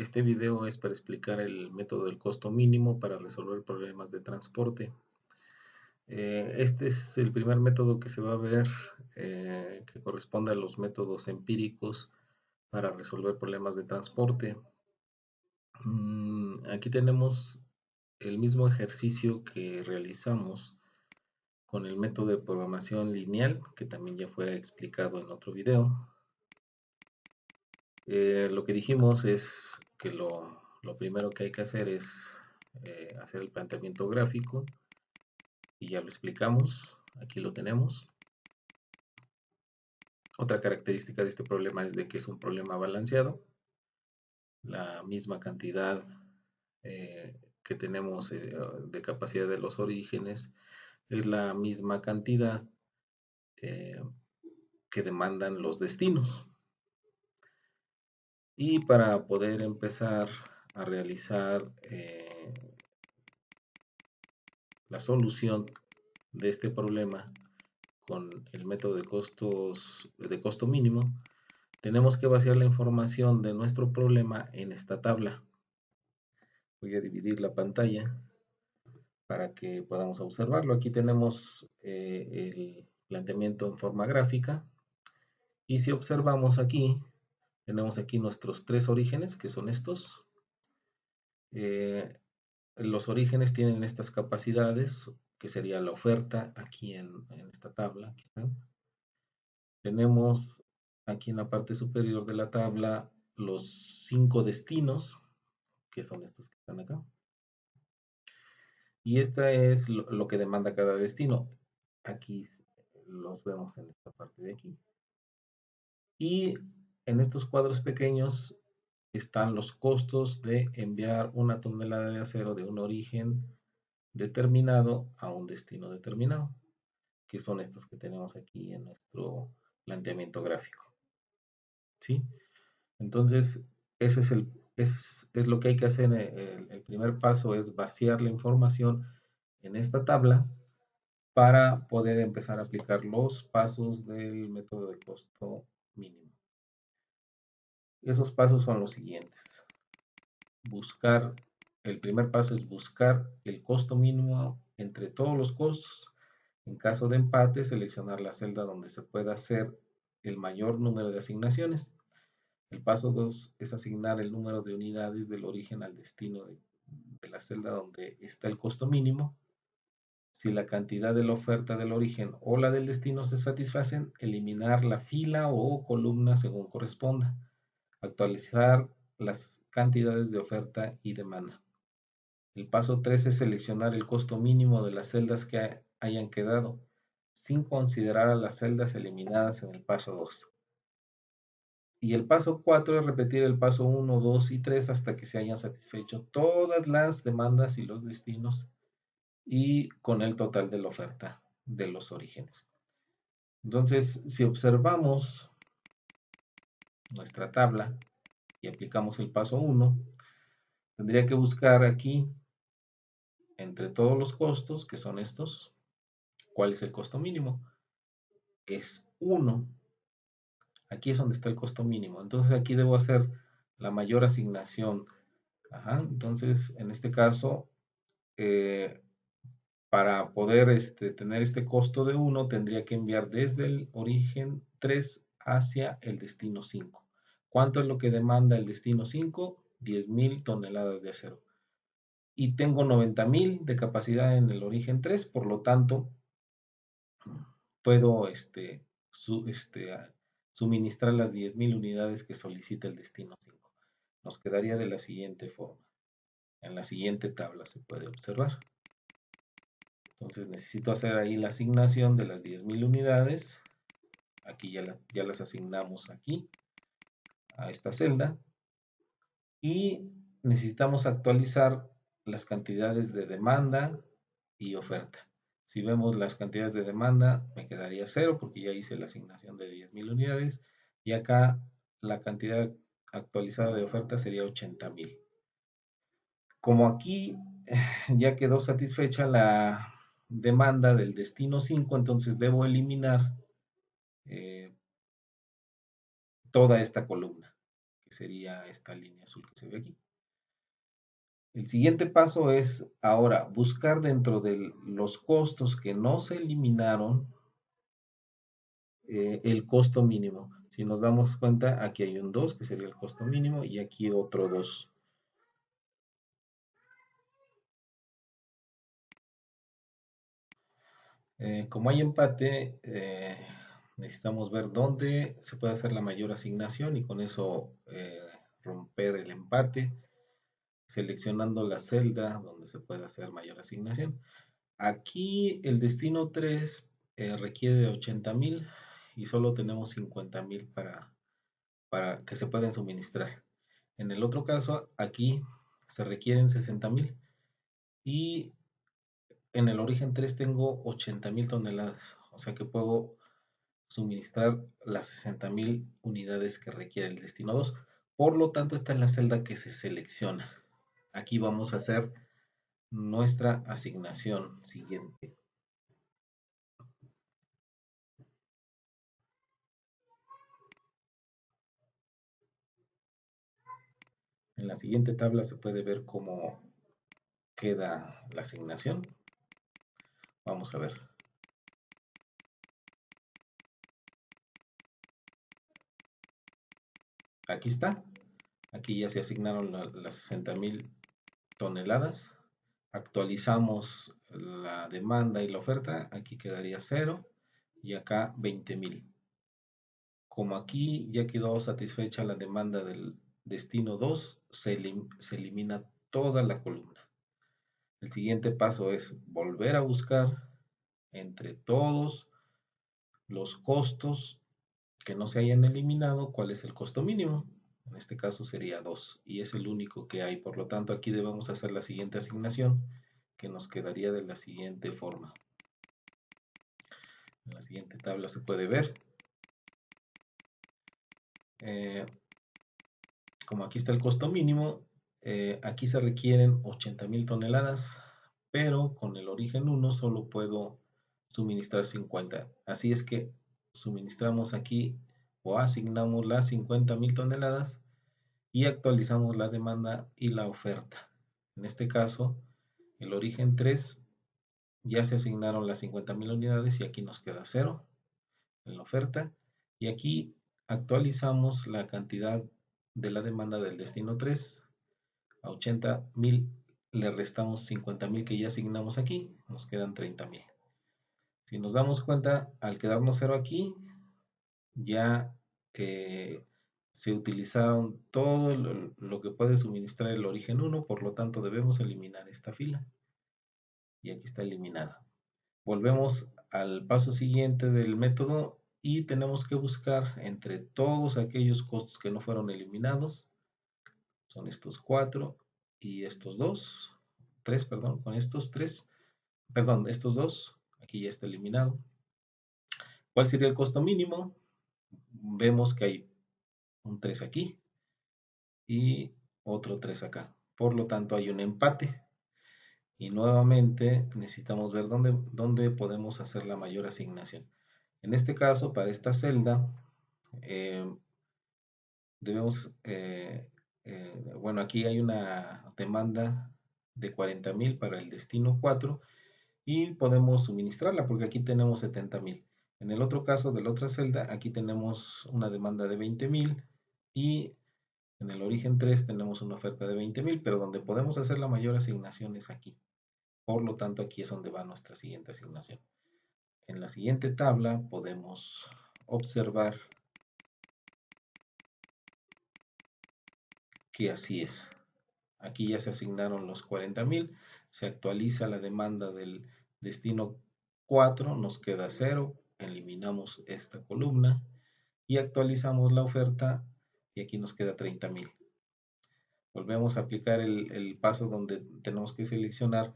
Este video es para explicar el método del costo mínimo para resolver problemas de transporte. Este es el primer método que se va a ver que corresponde a los métodos empíricos para resolver problemas de transporte. Aquí tenemos el mismo ejercicio que realizamos con el método de programación lineal, que también ya fue explicado en otro video. Lo que dijimos es que lo primero que hay que hacer es hacer el planteamiento gráfico y ya lo explicamos. Aquí lo tenemos. Otra característica de este problema es de que es un problema balanceado. La misma cantidad que tenemos de capacidad de los orígenes es la misma cantidad eh, que demandan los destinos. Y para poder empezar a realizar la solución de este problema con el método de costo mínimo, tenemos que vaciar la información de nuestro problema en esta tabla. Voy a dividir la pantalla para que podamos observarlo. Aquí tenemos el planteamiento en forma gráfica y si observamos aquí, tenemos aquí nuestros tres orígenes, que son estos. Los orígenes tienen estas capacidades, que sería la oferta aquí en esta tabla. Aquí están. Tenemos aquí en la parte superior de la tabla los 5 destinos, que son estos que están acá. Y esta es lo que demanda cada destino. Aquí los vemos en esta parte de aquí. Y en estos cuadros pequeños están los costos de enviar una tonelada de acero de un origen determinado a un destino determinado, que son estos que tenemos aquí en nuestro planteamiento gráfico. ¿Sí? Entonces, ese es lo que hay que hacer. El primer paso es vaciar la información en esta tabla para poder empezar a aplicar los pasos del método de costo mínimo. Esos pasos son los siguientes. El primer paso es buscar el costo mínimo entre todos los costos. En caso de empate, seleccionar la celda donde se pueda hacer el mayor número de asignaciones. El paso 2 es asignar el número de unidades del origen al destino de la celda donde está el costo mínimo. Si la cantidad de la oferta del origen o la del destino se satisfacen, eliminar la fila o columna según corresponda. Actualizar las cantidades de oferta y demanda. El paso 3 es seleccionar el costo mínimo de las celdas que hayan quedado, sin considerar a las celdas eliminadas en el paso 2. Y el paso 4 es repetir el paso 1, 2 y 3 hasta que se hayan satisfecho todas las demandas y los destinos y con el total de la oferta de los orígenes. Entonces, si observamos nuestra tabla y aplicamos el paso 1, tendría que buscar aquí entre todos los costos, que son estos, ¿cuál es el costo mínimo? Es 1. Aquí es donde está el costo mínimo. Entonces aquí debo hacer la mayor asignación. Entonces, en este caso, para poder tener este costo de 1, tendría que enviar desde el origen 3 hacia el destino 5. ¿Cuánto es lo que demanda el destino 5? 10,000 toneladas de acero. Y tengo 90,000 de capacidad en el origen 3, por lo tanto, puedo suministrar las 10,000 unidades que solicita el destino 5. Nos quedaría de la siguiente forma. En la siguiente tabla se puede observar. Entonces necesito hacer ahí la asignación de las 10,000 unidades. Aquí ya las asignamos aquí, a esta celda. Y necesitamos actualizar las cantidades de demanda y oferta. Si vemos las cantidades de demanda, me quedaría 0 porque ya hice la asignación de 10,000 unidades. Y acá la cantidad actualizada de oferta sería 80,000. Como aquí ya quedó satisfecha la demanda del destino 5, entonces debo eliminar toda esta columna, que sería esta línea azul que se ve aquí. El siguiente paso es ahora buscar dentro de los costos que no se eliminaron el costo mínimo. Si nos damos cuenta, aquí hay un 2 que sería el costo mínimo y aquí otro 2. Como hay empate, necesitamos ver dónde se puede hacer la mayor asignación y con eso romper el empate, seleccionando la celda donde se puede hacer mayor asignación. Aquí el destino 3 requiere de 80,000 y solo tenemos 50,000 para que se pueden suministrar. En el otro caso, aquí se requieren 60,000 y en el origen 3 tengo 80,000 toneladas, o sea que puedo suministrar las 60,000 unidades que requiere el destino 2. Por lo tanto, está en la celda que se selecciona. Aquí vamos a hacer nuestra asignación siguiente. En la siguiente tabla se puede ver cómo queda la asignación. Vamos a ver. Aquí está. Aquí ya se asignaron las 60,000 toneladas. Actualizamos la demanda y la oferta. Aquí quedaría 0 y acá 20,000. Como aquí ya quedó satisfecha la demanda del destino 2, se elimina toda la columna. El siguiente paso es volver a buscar entre todos los costos que no se hayan eliminado cuál es el costo mínimo. En este caso sería 2 y es el único que hay. Por lo tanto, aquí debemos hacer la siguiente asignación que nos quedaría de la siguiente forma. En la siguiente tabla se puede ver. Como aquí está el costo mínimo, aquí se requieren 80,000 toneladas, pero con el origen 1 solo puedo suministrar 50. Así es que suministramos aquí o asignamos las 50,000 toneladas y actualizamos la demanda y la oferta. En este caso, el origen 3 ya se asignaron las 50,000 unidades y aquí nos queda 0 en la oferta. Y aquí actualizamos la cantidad de la demanda del destino 3 a 80,000. Le restamos 50,000 que ya asignamos aquí, nos quedan 30,000. Si nos damos cuenta, al quedarnos 0 aquí, ya se utilizaron todo lo que puede suministrar el origen 1, por lo tanto debemos eliminar esta fila. Y aquí está eliminada. Volvemos al paso siguiente del método y tenemos que buscar entre todos aquellos costos que no fueron eliminados. Son estos 4 y estos 2. 3, perdón, con estos 3. Perdón, estos 2. Aquí ya está eliminado. ¿Cuál sería el costo mínimo? Vemos que hay un 3 aquí y otro 3 acá. Por lo tanto, hay un empate. Y nuevamente necesitamos ver dónde podemos hacer la mayor asignación. En este caso, para esta celda, debemos, bueno, aquí hay una demanda de 40,000 para el destino 4 y podemos suministrarla porque aquí tenemos 70,000. En el otro caso de la otra celda, aquí tenemos una demanda de 20,000 y en el origen 3 tenemos una oferta de 20,000, pero donde podemos hacer la mayor asignación es aquí. Por lo tanto, aquí es donde va nuestra siguiente asignación. En la siguiente tabla podemos observar que así es. Aquí ya se asignaron los 40,000, se actualiza la demanda del destino 4, nos queda 0, eliminamos esta columna y actualizamos la oferta y aquí nos queda 30,000. Volvemos a aplicar el paso donde tenemos que seleccionar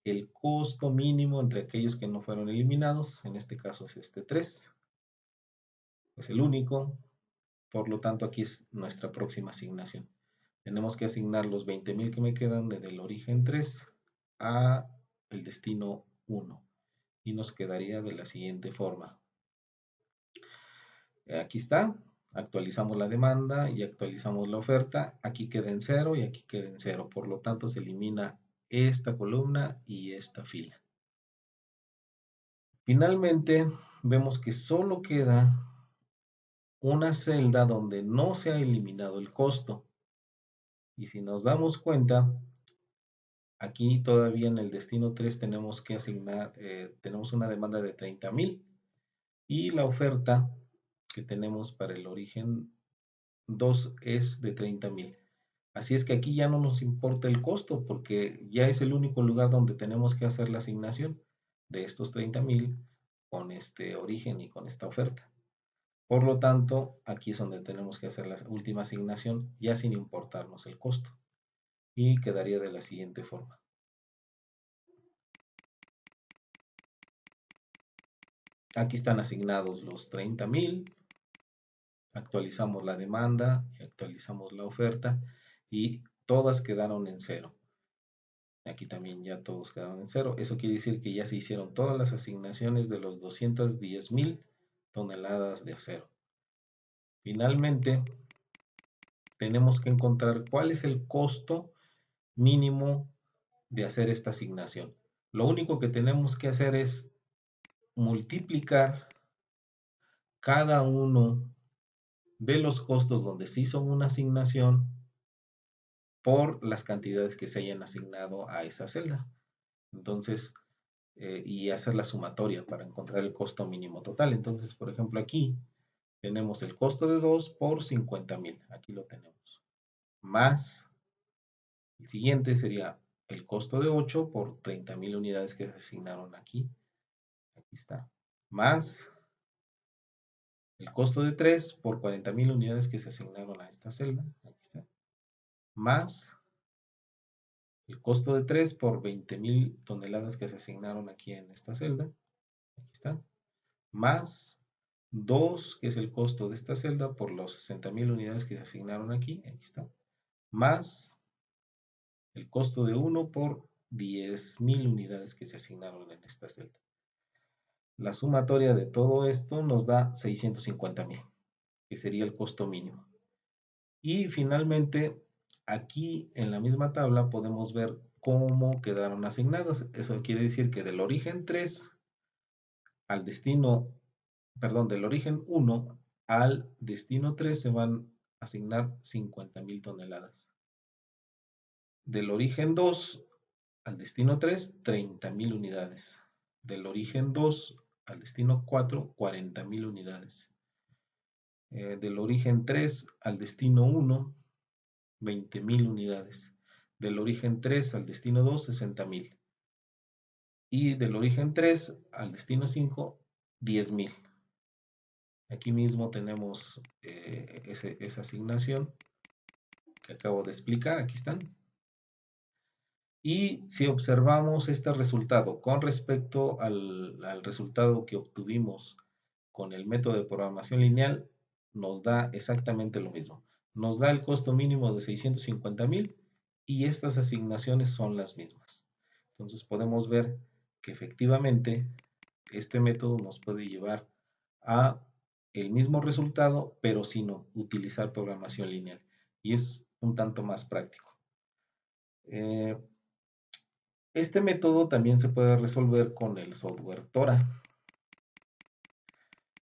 el costo mínimo entre aquellos que no fueron eliminados, en este caso es este 3, es el único, por lo tanto aquí es nuestra próxima asignación. Tenemos que asignar los 20,000 que me quedan desde el origen 3 a el destino 1 y nos quedaría de la siguiente forma. Aquí está, Actualizamos la demanda y actualizamos la oferta. Aquí queda en 0 y aquí queda en 0. Por lo tanto, se elimina esta columna y esta fila. Finalmente, vemos que solo queda una celda donde no se ha eliminado el costo. Y si nos damos cuenta, aquí todavía en el destino 3 tenemos que asignar, tenemos una demanda de 30,000 y la oferta que tenemos para el origen 2 es de 30,000. Así es que aquí ya no nos importa el costo porque ya es el único lugar donde tenemos que hacer la asignación de estos 30,000 con este origen y con esta oferta. Por lo tanto, aquí es donde tenemos que hacer la última asignación ya sin importarnos el costo. Y quedaría de la siguiente forma. Aquí están asignados los 30,000. Actualizamos la demanda y actualizamos la oferta y todas quedaron en 0. Aquí también ya todos quedaron en 0. Eso quiere decir que ya se hicieron todas las asignaciones de los 210,000 toneladas de acero. Finalmente, tenemos que encontrar cuál es el costo mínimo de hacer esta asignación. Lo único que tenemos que hacer es multiplicar cada uno de los costos donde se hizo una asignación por las cantidades que se hayan asignado a esa celda. Entonces, y hacer la sumatoria para encontrar el costo mínimo total. Entonces, por ejemplo, aquí tenemos el costo de 2 por 50,000. Aquí lo tenemos. Más, el siguiente sería el costo de 8 por 30,000 unidades que se asignaron aquí. Aquí está. Más el costo de 3 por 40,000 unidades que se asignaron a esta celda. Aquí está. Más el costo de 3 por 20,000 toneladas que se asignaron aquí en esta celda. Aquí está. Más 2, que es el costo de esta celda por los 60,000 unidades que se asignaron aquí. Aquí está. Más el costo de 1 por 10,000 unidades que se asignaron en esta celda. La sumatoria de todo esto nos da 650,000, que sería el costo mínimo. Y finalmente, aquí en la misma tabla podemos ver cómo quedaron asignados. Eso quiere decir que del origen 3 al destino, perdón, del origen 1 al destino 3 se van a asignar 50,000 toneladas. Del origen 2 al destino 3, 30,000 unidades. Del origen 2 al destino 4, 40,000 unidades. Del origen 3 al destino 1, 20,000 unidades. Del origen 3 al destino 2, 60,000. Y del origen 3 al destino 5, 10,000. Aquí mismo tenemos esa asignación que acabo de explicar. Aquí están. Y si observamos este resultado con respecto al resultado que obtuvimos con el método de programación lineal, nos da exactamente lo mismo. Nos da el costo mínimo de 650,000 y estas asignaciones son las mismas. Entonces podemos ver que efectivamente este método nos puede llevar a el mismo resultado, pero sin utilizar programación lineal. Y es un tanto más práctico. Este método también se puede resolver con el software Tora.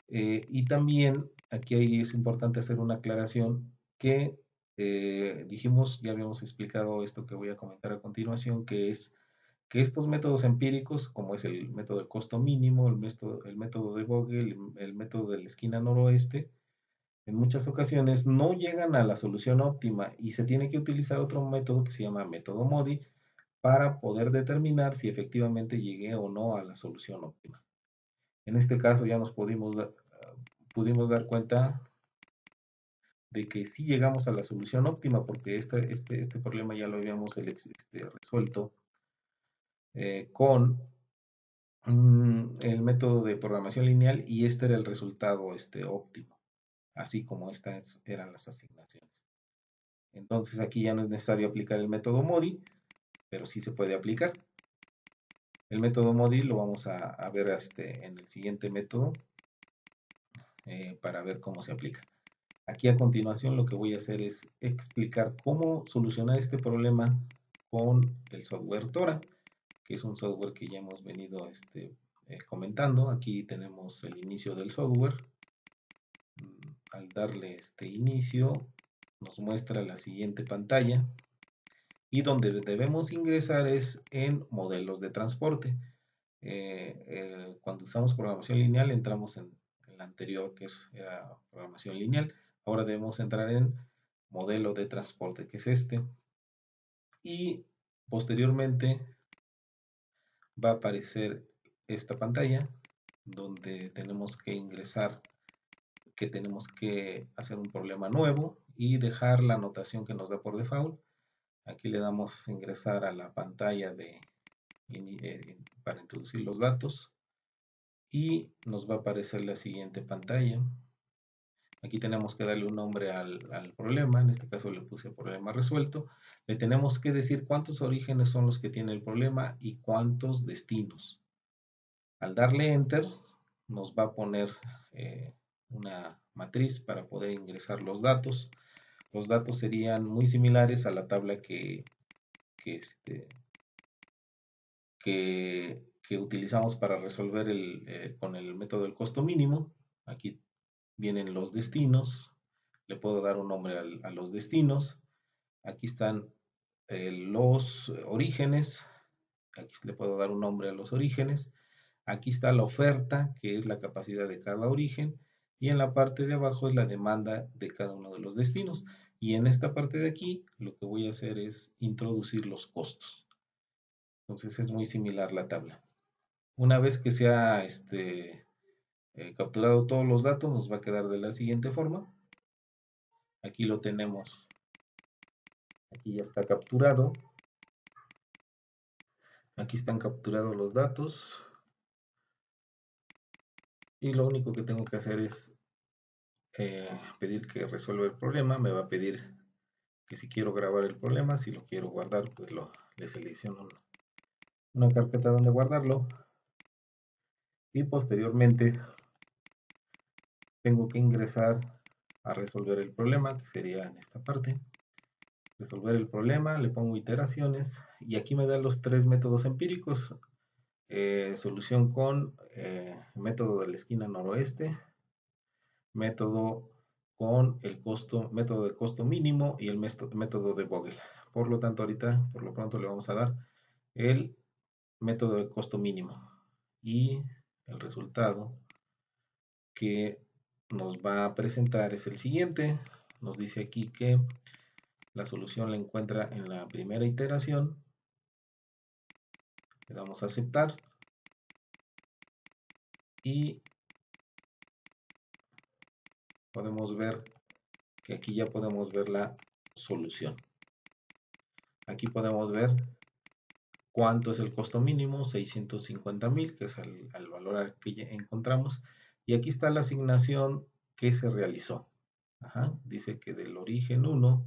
Y también aquí es importante hacer una aclaración que dijimos, ya habíamos explicado esto que voy a comentar a continuación, que es que estos métodos empíricos, como es el método del costo mínimo, el método de Vogel, el método de la esquina noroeste, en muchas ocasiones no llegan a la solución óptima y se tiene que utilizar otro método que se llama método MODI para poder determinar si efectivamente llegué o no a la solución óptima. En este caso ya nos pudimos dar cuenta de que sí llegamos a la solución óptima porque este problema ya lo habíamos resuelto con el método de programación lineal y este era el resultado óptimo, así como estas eran las asignaciones. Entonces aquí ya no es necesario aplicar el método MODI, pero sí se puede aplicar. El método MODI lo vamos a ver en el siguiente método para ver cómo se aplica. Aquí a continuación lo que voy a hacer es explicar cómo solucionar este problema con el software Tora, que es un software que ya hemos venido comentando. Aquí tenemos el inicio del software. Al darle este inicio, nos muestra la siguiente pantalla y donde debemos ingresar es en modelos de transporte. Cuando usamos programación lineal entramos en la anterior, que era programación lineal. Ahora debemos entrar en modelo de transporte, que es este, y posteriormente va a aparecer esta pantalla donde tenemos que ingresar, que tenemos que hacer un problema nuevo y dejar la anotación que nos da por default. Aquí le damos ingresar a la pantalla para introducir los datos y nos va a aparecer la siguiente pantalla. Aquí tenemos que darle un nombre al problema, en este caso le puse problema resuelto. Le tenemos que decir cuántos orígenes son los que tiene el problema y cuántos destinos. Al darle enter nos va a poner una matriz para poder ingresar los datos. Los datos serían muy similares a la tabla que utilizamos para resolver con el método del costo mínimo. Aquí vienen los destinos, le puedo dar un nombre a los destinos. Aquí están los orígenes, aquí le puedo dar un nombre a los orígenes. Aquí está la oferta, que es la capacidad de cada origen, y en la parte de abajo es la demanda de cada uno de los destinos. Y en esta parte de aquí, lo que voy a hacer es introducir los costos. Entonces es muy similar la tabla. Una vez que se ha capturado todos los datos, nos va a quedar de la siguiente forma. Aquí lo tenemos. Aquí ya está capturado. Aquí están capturados los datos. Y lo único que tengo que hacer es pedir que resuelva el problema. Me va a pedir que si quiero grabar el problema, si lo quiero guardar, pues le selecciono una carpeta donde guardarlo. Y posteriormente tengo que ingresar a resolver el problema, que sería en esta parte. Resolver el problema, le pongo iteraciones y aquí me da los tres métodos empíricos. Solución con método de la esquina noroeste, método con el método de costo mínimo y el método de Vogel. Por lo tanto, ahorita, por lo pronto, le vamos a dar el método de costo mínimo. Y el resultado que nos va a presentar es el siguiente. Nos dice aquí que la solución la encuentra en la primera iteración. Le damos a aceptar. Y podemos ver que aquí ya podemos ver la solución. Aquí podemos ver cuánto es el costo mínimo, 650,000, que es el valor que ya encontramos. Y aquí está la asignación que se realizó. Ajá, dice que del origen 1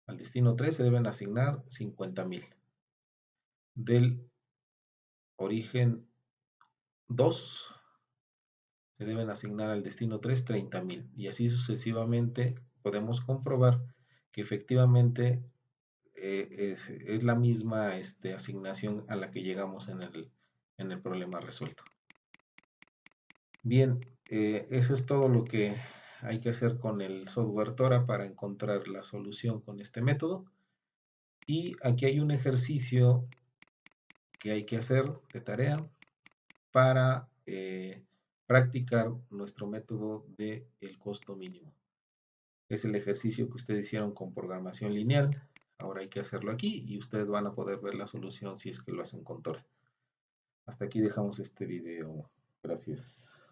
al destino 3 se deben asignar 50,000. Del origen 2 se deben asignar al destino 3 30,000. Y así sucesivamente podemos comprobar que efectivamente es la misma asignación a la que llegamos en el problema resuelto. Bien, eso es todo lo que hay que hacer con el software Tora para encontrar la solución con este método. Y aquí hay un ejercicio que hay que hacer de tarea para practicar nuestro método de el costo mínimo. Es el ejercicio que ustedes hicieron con programación lineal. Ahora hay que hacerlo aquí y ustedes van a poder ver la solución si es que lo hacen con Tora. Hasta aquí dejamos este video. Gracias.